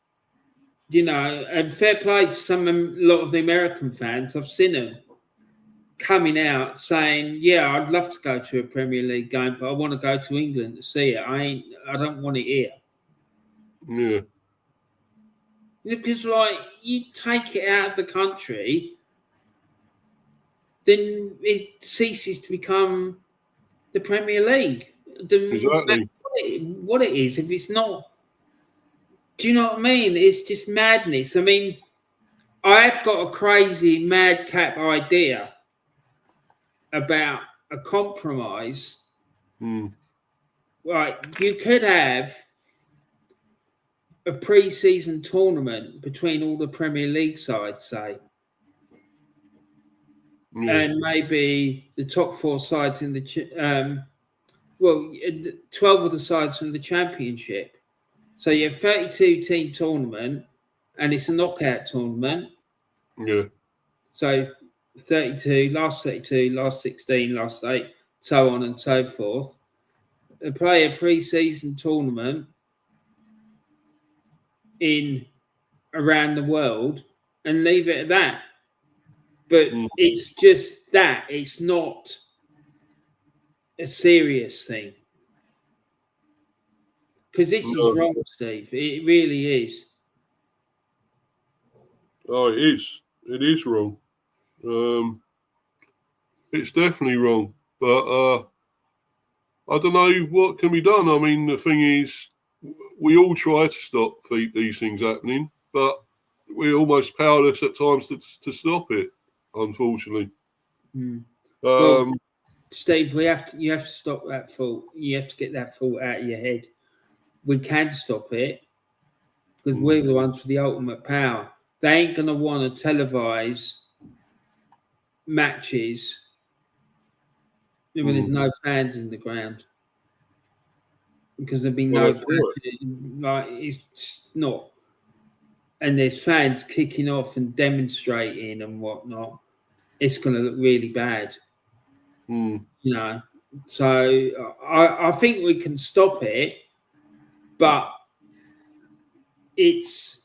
You know, and fair play to a lot of the American fans. I've seen them coming out saying, "Yeah, I'd love to go to a Premier League game, but I want to go to England to see it. I don't want it here." Yeah. Because, like, you take it out of the country, then it ceases to become the Premier League. Exactly. What it is, if it's not. Do you know what I mean? It's just madness. I mean, I've got a crazy madcap idea about a compromise. Right, you could have a pre-season tournament between all the Premier League sides, say, and maybe the top 4 sides in the 12 of the sides from the Championship. So you have 32-team tournament, and it's a knockout tournament. Yeah. So 32, last 16, last 8, so on and so forth. They play a pre-season tournament in around the world and leave it at that. But it's just that. It's not a serious thing. Because this is wrong, Steve. It really is. Oh, it is. It is wrong. It's definitely wrong. But I don't know what can be done. I mean, the thing is, we all try to stop these things happening, but we're almost powerless at times to stop it, unfortunately. Well, Steve, you have to stop that thought. You have to get that thought out of your head. We can stop it because we're the ones with the ultimate power. They ain't going to want to televise matches when there's no fans in the ground, because there'll be no fans. Like, it's just not. And there's fans kicking off and demonstrating and whatnot. It's going to look really bad. You know, so I think we can stop it, but it's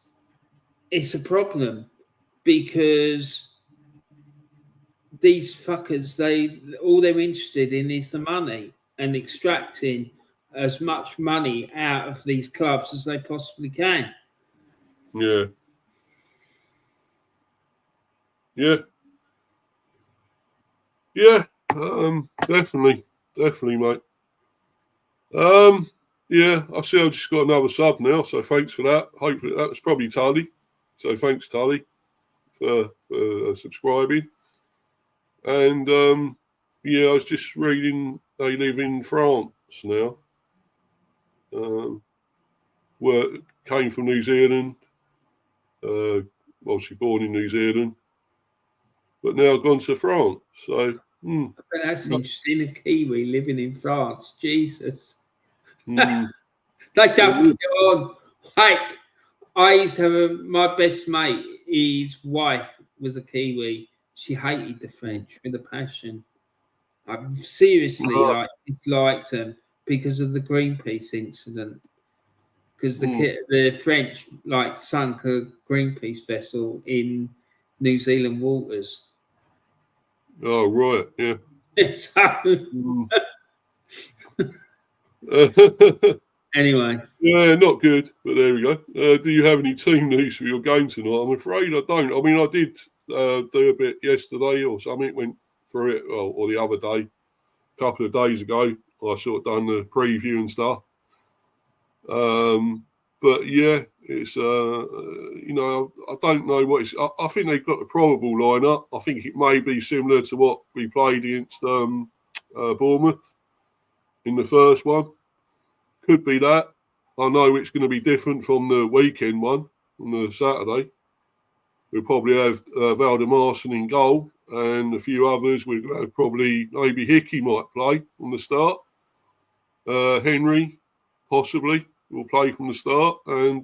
a problem because these fuckers, all they're interested in is the money and extracting as much money out of these clubs as they possibly can. Yeah. Yeah. Yeah. Definitely, mate. Yeah, I see I've just got another sub now, so thanks for that. Hopefully that was probably Tully. So thanks, Tully, for subscribing. And yeah, I was just reading they live in France now. Came from New Zealand. Obviously born in New Zealand, but now gone to France. So that's interesting. A Kiwi living in France, Jesus. They don't get on. Like, I used to have my best mate, his wife was a Kiwi. She hated the French with a passion. I seriously disliked them because of the Greenpeace incident. Because the French sunk a Greenpeace vessel in New Zealand waters. Oh right, yeah. Anyway. Yeah, not good, but there we go. Do you have any team news for your game tonight? I'm afraid I don't. I mean, I did do a bit yesterday or something, went through it, or the other day, a couple of days ago. I sort of done the preview and stuff. But yeah, it's I don't know what it's. I think they've got the probable lineup. I think it may be similar to what we played against Bournemouth in the first one. Could be that. I know it's going to be different from the weekend one on the Saturday. We'll probably have Valdemarson in goal and a few others. We're going to have probably maybe Hickey might play from the start. Henry possibly will play from the start, and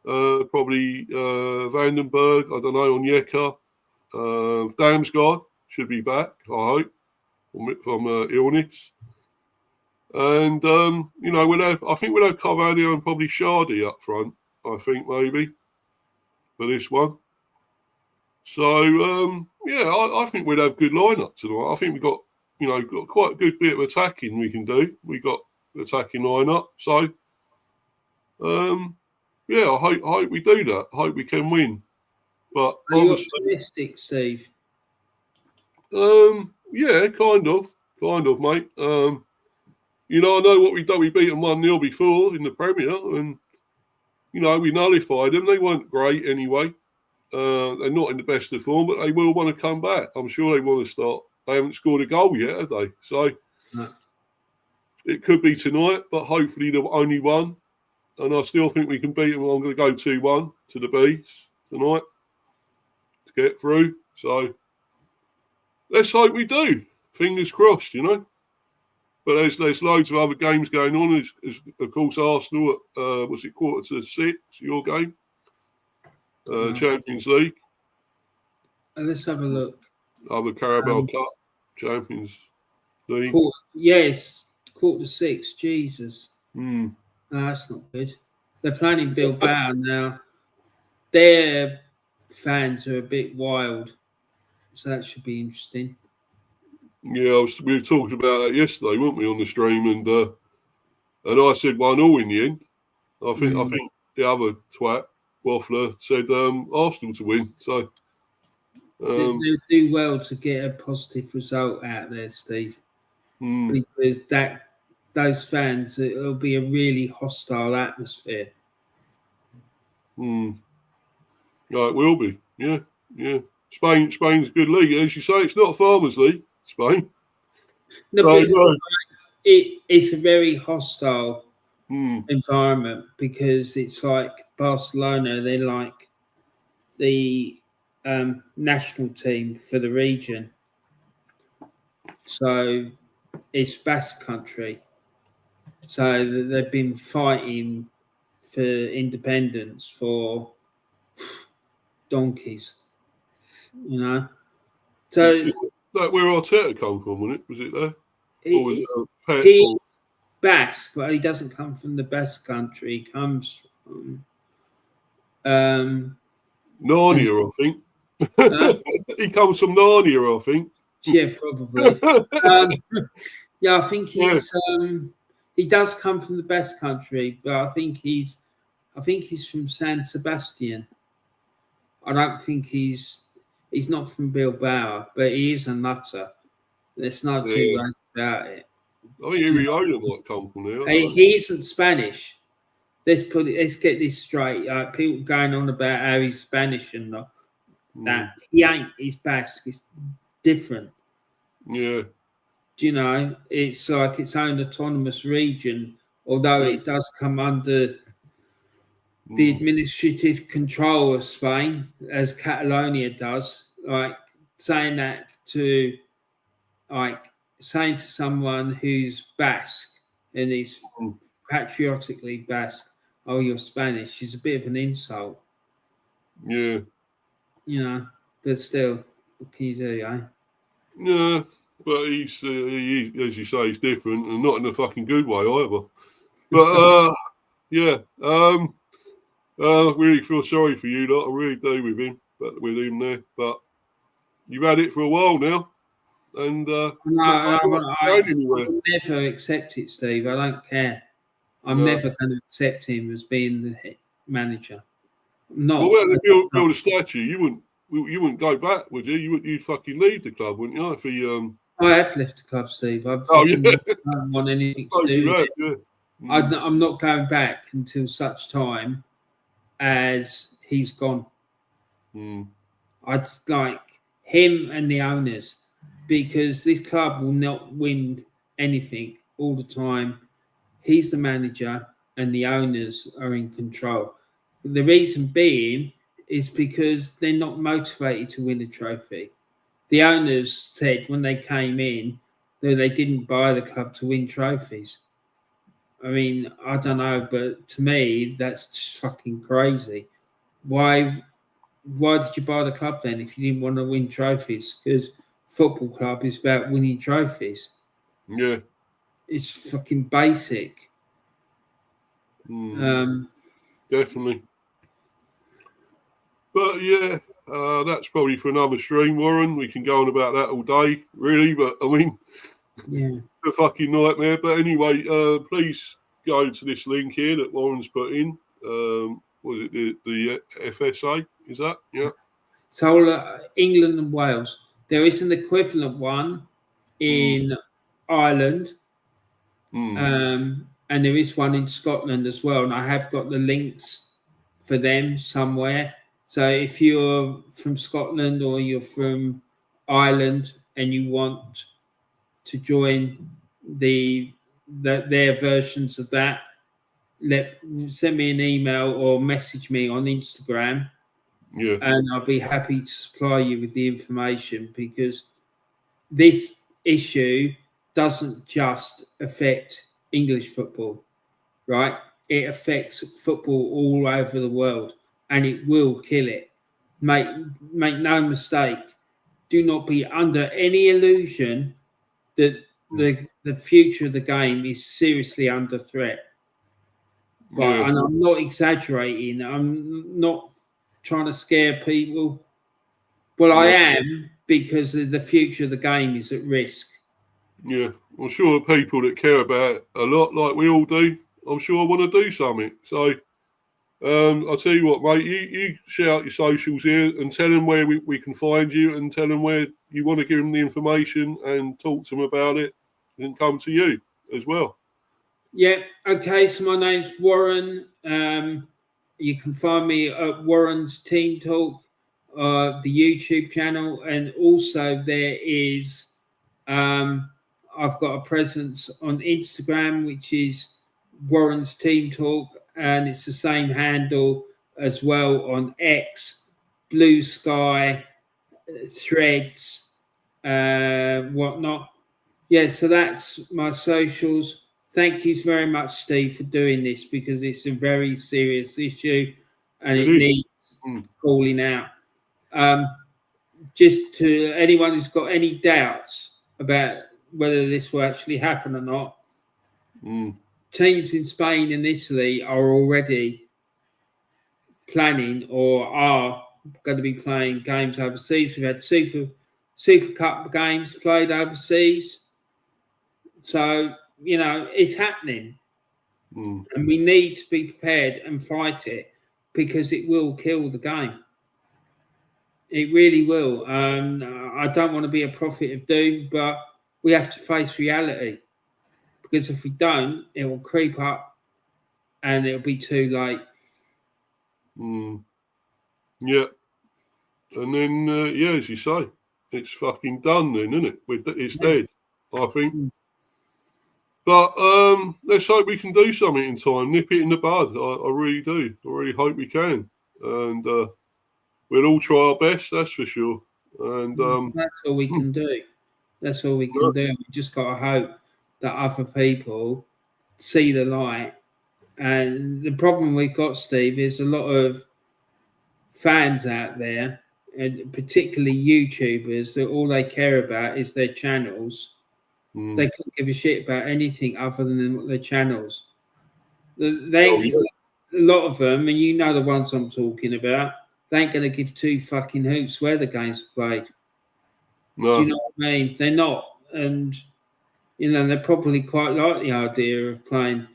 probably Vandenberg. I don't know, Onyeka. Damsgaard should be back, I hope, from illness. And I think we'll have Carvalho and probably Shardy up front. I think maybe for this one. So I think we'd have good lineup tonight. I think we've got quite a good bit of attacking we can do. We got attacking lineup. So I hope we do that. I hope we can win. But are you optimistic, Steve? Yeah, kind of, mate. I know what we've done. We beat them 1-0 before in the Premier, and we nullified them. They weren't great anyway. They're not in the best of form, but they will want to come back. I'm sure they want to start. They haven't scored a goal yet, have they? So It could be tonight, but hopefully they've only won. And I still think we can beat them. I'm going to go 2-1 to the Bees tonight to get through. So let's hope we do. Fingers crossed, But there's loads of other games going on. As of course, Arsenal at, 5:45, your game? Champions League. Let's have a look. Other Carabao Cup, Champions League. Yes, 5:45. Jesus. No, that's not good. They're playing in Bilbao now. Their fans are a bit wild. So that should be interesting. Yeah, we were talking about that yesterday, weren't we, on the stream? And I said 1-1 in the end. I think the other twat, Waffler, said Arsenal to win. So they'll do well to get a positive result out there, Steve. Because those fans, it'll be a really hostile atmosphere. No, it will be. Yeah. Spain's a good league, as you say. It's not a farmers' league, Spain. No, but it's a very hostile environment because it's like Barcelona. They're like the national team for the region. So it's Basque country. So they've been fighting for independence for donkeys, So that where Arteta come from, wasn't it? Was it there? Or was it a pet? He Basque, but he doesn't come from the Basque country. He comes from Narnia, I think. He comes from Narnia, I think. Yeah, probably. I think he's he does come from the Basque country, but I think he's from San Sebastian. I don't think he's not from Bilbao, but he is a nutter. There's no two ways about it. I think Iriola might come from there. He isn't Spanish. Let's get this straight. People going on about how he's Spanish and that he ain't. He's Basque. It's different. Yeah. Do it's like its own autonomous region, although it does come under the administrative control of Spain, as Catalonia does. Like saying to someone who's Basque and is patriotically Basque, "Oh, you're Spanish," is a bit of an insult. Yeah. You know, but still, what can you do, eh? Yeah, but he's, he, as you say, he's different, and not in a fucking good way either. But yeah, I really feel sorry for you lot. I really do with him there. But you've had it for a while now, and I will never accept it, Steve. I don't care. I'm never going to accept him as being the manager. Well, when build a statue, you wouldn't go back, would you? You'd fucking leave the club, wouldn't you? If he I have left the club, Steve. I don't want anything to do with it. I'm not going back until such time as he's gone. I'd like him and the owners, because this club will not win anything all the time. He's the manager and the owners are in control. The reason being is because they're not motivated to win a trophy. The owners said when they came in that they didn't buy the club to win trophies. I mean, I don't know, but to me, that's just fucking crazy. Why did you buy the club then if you didn't want to win trophies? Because football club is about winning trophies. Yeah. It's fucking basic. Definitely. But yeah, that's probably for another stream, Warren. We can go on about that all day, really. But I mean, yeah, a fucking nightmare. But anyway, please go to this link here that Warren's put in. Was it the FSA? Is that? Yeah. So England and Wales. There is an equivalent one in Ireland, and there is one in Scotland as well. And I have got the links for them somewhere. So if you're from Scotland or you're from Ireland and you want to join their versions of that, send me an email or message me on Instagram. Yeah. And I'll be happy to supply you with the information, because this issue doesn't just affect English football, right? It affects football all over the world, and it will kill it. Make no mistake. Do not be under any illusion that the future of the game is seriously under threat. But and I'm not exaggerating. I'm not trying to scare people. Well, I am, because the future of the game is at risk. Yeah, I'm sure people that care about it a lot, like we all do, I'm sure want to do something. So I'll tell you what, mate, you share out your socials here and tell them where we can find you, and tell them where you want to give them the information and talk to them about it, and come to you as well. Yeah, okay, so my name's Warren. You can find me at Warren's Team Talk, the YouTube channel, and also there is I've got a presence on Instagram, which is Warren's Team Talk, and it's the same handle as well on X, Blue Sky, Threads, whatnot. Yeah, so that's my socials. Thank you very much, Steve, for doing this, because it's a very serious issue and it needs calling out. Just to anyone who's got any doubts about whether this will actually happen or not, teams in Spain and Italy are already planning or are going to be playing games overseas. We've had Super Cup games played overseas. So, you know, it's happening. And we need to be prepared and fight it, because it will kill the game. It really will. I don't want to be a prophet of doom, but we have to face reality, because if we don't, it will creep up and it'll be too late. Yeah. And then, as you say, it's fucking done then, isn't it? It's dead, I think. But let's hope we can do something in time, nip it in the bud. I really do. I really hope we can. And we'll all try our best, that's for sure. And that's all we can do. That's all we can do. We just got to hope that other people see the light And the problem we've got, Steve, is a lot of fans out there, and particularly YouTubers, that all they care about is their channels. They couldn't give a shit about anything other than their channels. A lot of them, and you know the ones I'm talking about, they ain't going to give two fucking hoots where the game's played. No. Do you know what I mean? They're not. And, they're probably quite like the idea of playing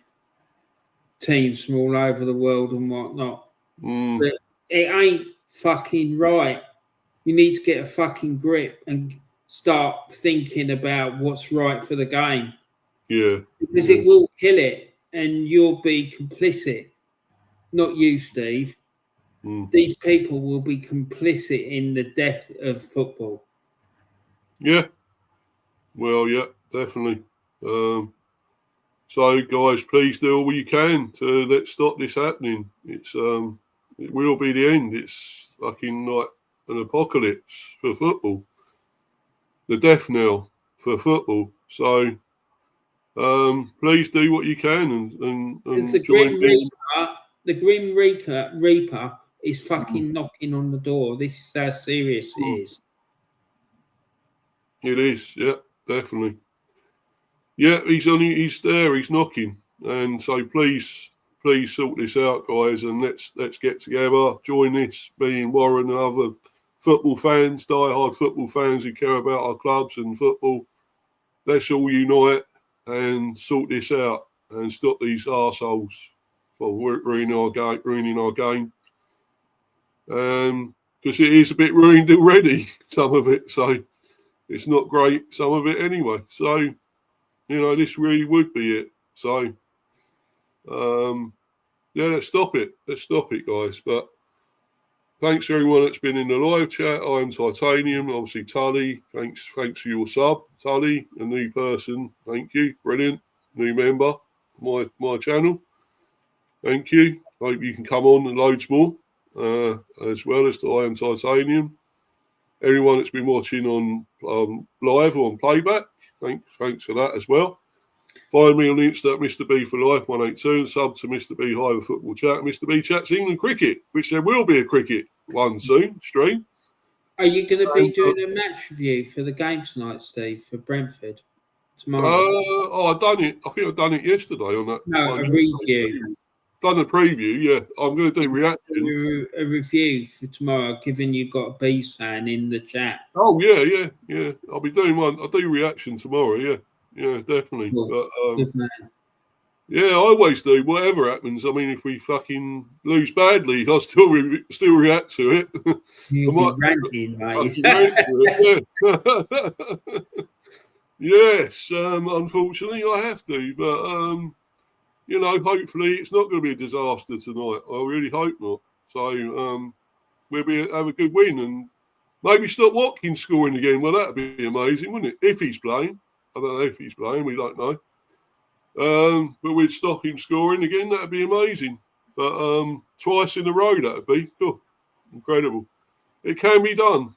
teams from all over the world and whatnot. But it ain't fucking right. You need to get a fucking grip and start thinking about what's right for the game. Yeah. Because it will kill it and you'll be complicit. Not you, Steve. These people will be complicit in the death of football. Yeah. Well, yeah, definitely. So, guys, please do all you can to let's stop this happening. It's it will be the end. It's fucking like an apocalypse for football. The death knell for football. So, please do what you can and the join me. The Grim Reaper is fucking knocking on the door. This is how serious it is. It is, yeah, definitely. Yeah, he's there, he's knocking. And so please sort this out, guys, and let's get together, join this, me and Warren and other football fans, die-hard football fans who care about our clubs and football. Let's all unite and sort this out and stop these arseholes for ruining our game. Because it is a bit ruined already, some of it, so it's not great, some of it anyway. So, this really would be it. So, let's stop it. Let's stop it, guys. But thanks to everyone that's been in the live chat. I'm Titanium, obviously Tully. Thanks for your sub, Tully, a new person. Thank you. Brilliant. New member, my channel. Thank you. Hope you can come on and loads more, as well as I Am Titanium. Everyone that's been watching on live or on playback, thanks for that as well. Find me on Insta at Mr. B for Life 182 and sub to Mr. B Hive Football Chat. Mr. B chats England cricket, which there will be a cricket one soon stream. Are you going to be doing a match review for the game tonight, Steve, for Brentford tomorrow? I've done it. I think I've done it yesterday on that. No, a review. Done a preview, yeah. I'm going to do reaction. A review for tomorrow, given you've got a Bees fan in the chat. Oh, yeah. I'll be doing one. I'll do reaction tomorrow, yeah. Yeah, definitely. Cool. But, yeah, I always do. Whatever happens. I mean, if we fucking lose badly, I'll still react to it. You'll be ranting, mate. Yes, unfortunately, I have to. But, hopefully it's not going to be a disaster tonight. I really hope not. So we'll have a good win and maybe stop Watkins scoring again. Well, that'd be amazing, wouldn't it? If he's playing. I don't know if he's playing. We don't know. But we'd stop him scoring again. That'd be amazing. But twice in a row, that'd be cool. Incredible. It can be done.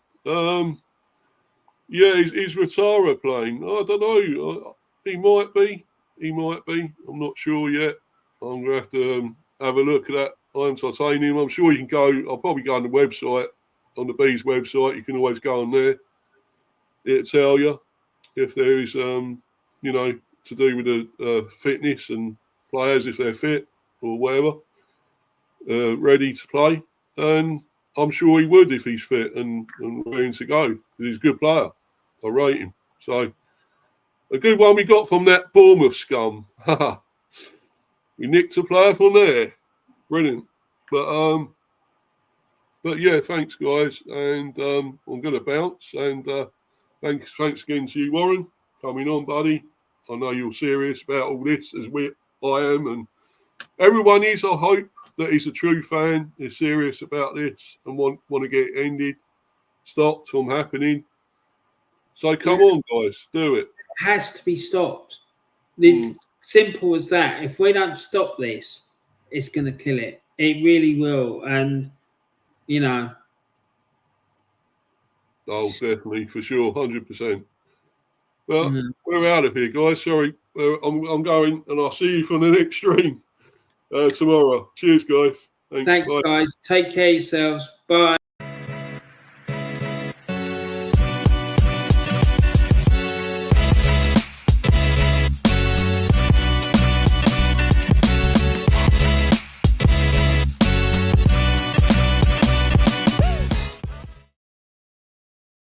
Is Ratara playing? I don't know. He might be. I'm not sure yet. I'm going to have to have a look at that. I'm Titanium. I'm sure you can go. I'll probably go on the website, on the Bees website. You can always go on there. It'll tell you if there is, to do with the fitness and players, if they're fit or whatever, ready to play. And I'm sure he would if he's fit and ready to go, because he's a good player. I rate him. So, a good one we got from that Bournemouth scum. We nicked a player from there. Brilliant. But yeah, thanks, guys. And I'm going to bounce. And thanks again to you, Warren, coming on, buddy. I know you're serious about all this, as I am, and everyone is. I hope that he's a true fan, is serious about this, and want to get it ended, stopped from happening. So come on, guys, do it. It has to be stopped. It's simple as that. If we don't stop this, it's going to kill it. It really will, and Oh, definitely, for sure, 100%. Well, we're out of here, guys. Sorry, I'm going, and I'll see you for the next stream. Tomorrow. Cheers, guys. Thanks guys. Take care of yourselves. Bye.